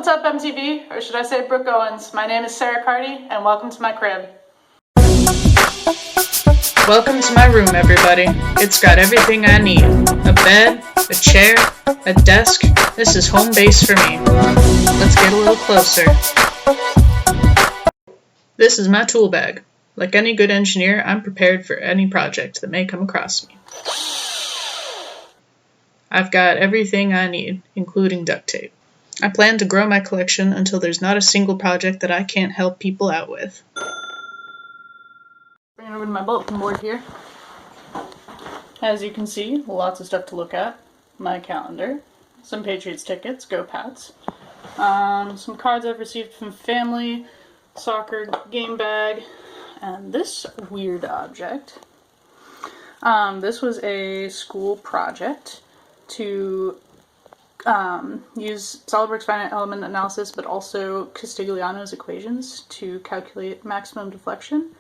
What's up, MTV? Or should I say Brooke Owens? My name is Sarah Carty, and welcome to my crib. Welcome to my room, everybody. It's got everything I need. A bed, a chair, a desk. This is home base for me. Let's get a little closer. This is my tool bag. Like any good engineer, I'm prepared for any project that may come across me. I've got everything I need, including duct tape. I plan to grow my collection until there's not a single project that I can't help people out with. Bring it over to my bulletin board here. As you can see, lots of stuff to look at. My calendar, some Patriots tickets, go Pats, some cards I've received from family, soccer game bag, and this weird object. This was a school project to use SolidWorks finite element analysis, but also Castigliano's equations to calculate maximum deflection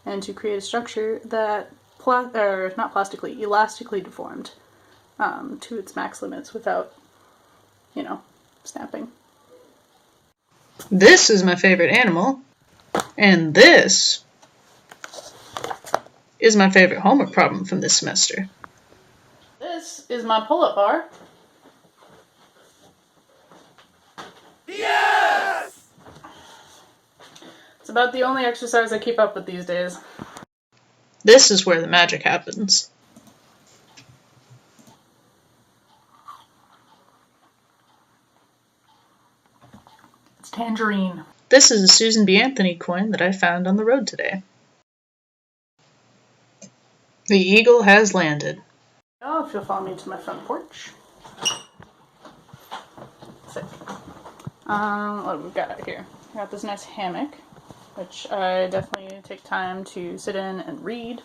and to create a structure that elastically deformed to its max limits without, snapping. This is my favorite animal, and this is my favorite homework problem from this semester. This is my pull-up bar. Yes! It's about the only exercise I keep up with these days. This is where the magic happens. It's tangerine. This is a Susan B. Anthony coin that I found on the road today. The eagle has landed. Oh, if you'll follow me to my front porch. Sick. What have we got out here? We got this nice hammock, which I definitely take time to sit in and read.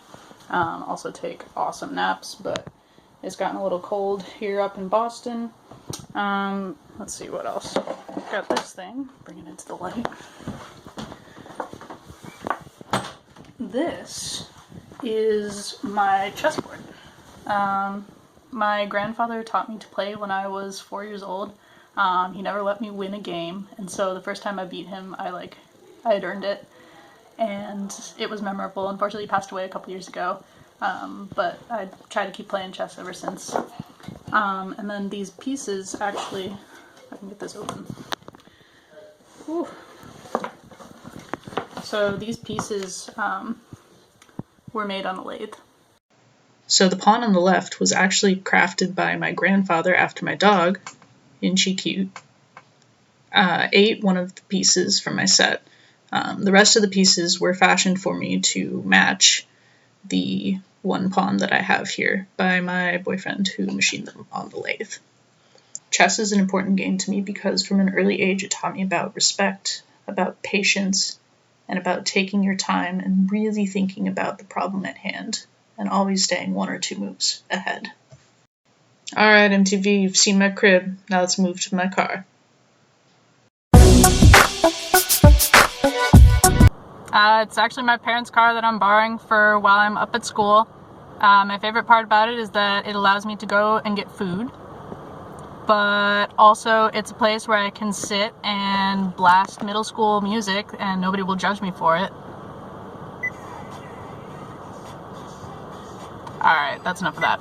Also take awesome naps, but it's gotten a little cold here up in Boston. Let's see what else. Got this thing, bring it into the light. This is my chessboard. My grandfather taught me to play when I was 4 years old. He never let me win a game, and so the first time I beat him, I had earned it, and it was memorable. Unfortunately, he passed away a couple years ago, but I tried to keep playing chess ever since. And then these pieces, actually, if I can get this open. Whew. So these pieces were made on a lathe. So the pawn on the left was actually crafted by my grandfather after my dog, Inchi Cute, ate one of the pieces from my set. The rest of the pieces were fashioned for me to match the one pawn that I have here by my boyfriend who machined them on the lathe. Chess is an important game to me because from an early age it taught me about respect, about patience, and about taking your time and really thinking about the problem at hand, and always staying 1 or 2 moves ahead. Alright, MTV, you've seen my crib. Now let's move to my car. It's actually my parents' car that I'm borrowing for while I'm up at school. My favorite part about it is that it allows me to go and get food, but also it's a place where I can sit and blast middle school music and nobody will judge me for it. Alright, that's enough of that.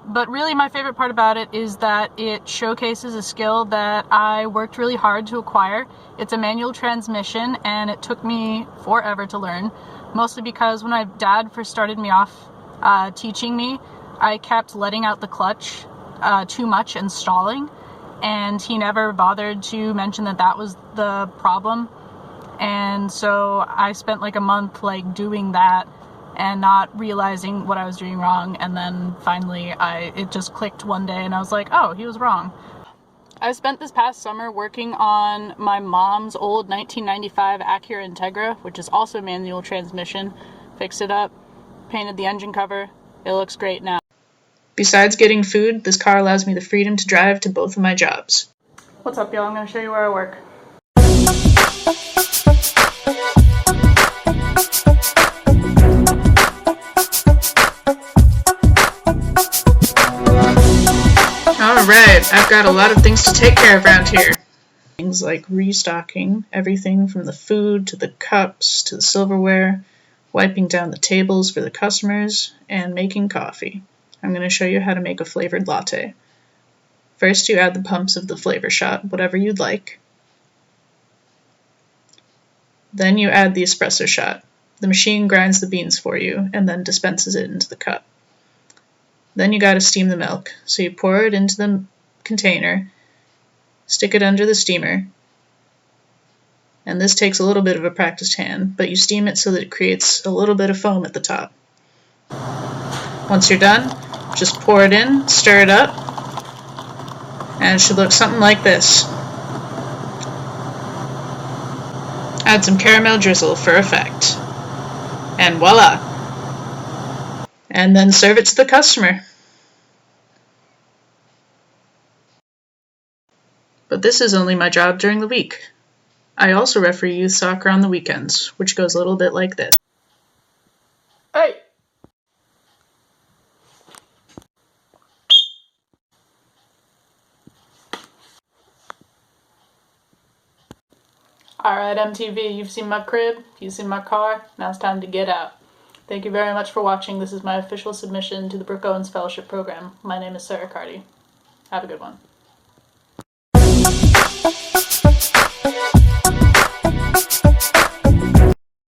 But really my favorite part about it is that it showcases a skill that I worked really hard to acquire. It's a manual transmission and it took me forever to learn, mostly because when my dad first started me off teaching me, I kept letting out the clutch too much and stalling, and he never bothered to mention that that was the problem. And so I spent like a month doing that and not realizing what I was doing wrong, and then finally it just clicked one day and I was like, oh, he was wrong. I spent this past summer working on my mom's old 1995 Acura Integra, which is also manual transmission. Fixed it up, painted the engine cover. It looks great now. Besides getting food, this car allows me the freedom to drive to both of my jobs. What's up, y'all? I'm going to show you where I work. Alright, I've got a lot of things to take care of around here. things like restocking everything from the food to the cups to the silverware, wiping down the tables for the customers, and making coffee. I'm going to show you how to make a flavored latte. First, you add the pumps of the flavor shot, whatever you'd like. Then you add the espresso shot. The machine grinds the beans for you and then dispenses it into the cup. Then you gotta steam the milk, so you pour it into the container, stick it under the steamer, and this takes a little bit of a practiced hand, but you steam it so that it creates a little bit of foam at the top. Once you're done, just pour it in, stir it up, and it should look something like this. Add some caramel drizzle for effect. And voila! And then serve it to the customer. But this is only my job during the week. I also referee youth soccer on the weekends, which goes a little bit like this. Hey! Alright, MTV, you've seen my crib, you've seen my car, now it's time to get out. Thank you very much for watching. This is my official submission to the Brooke Owens Fellowship Program. My name is Sarah Carty. Have a good one.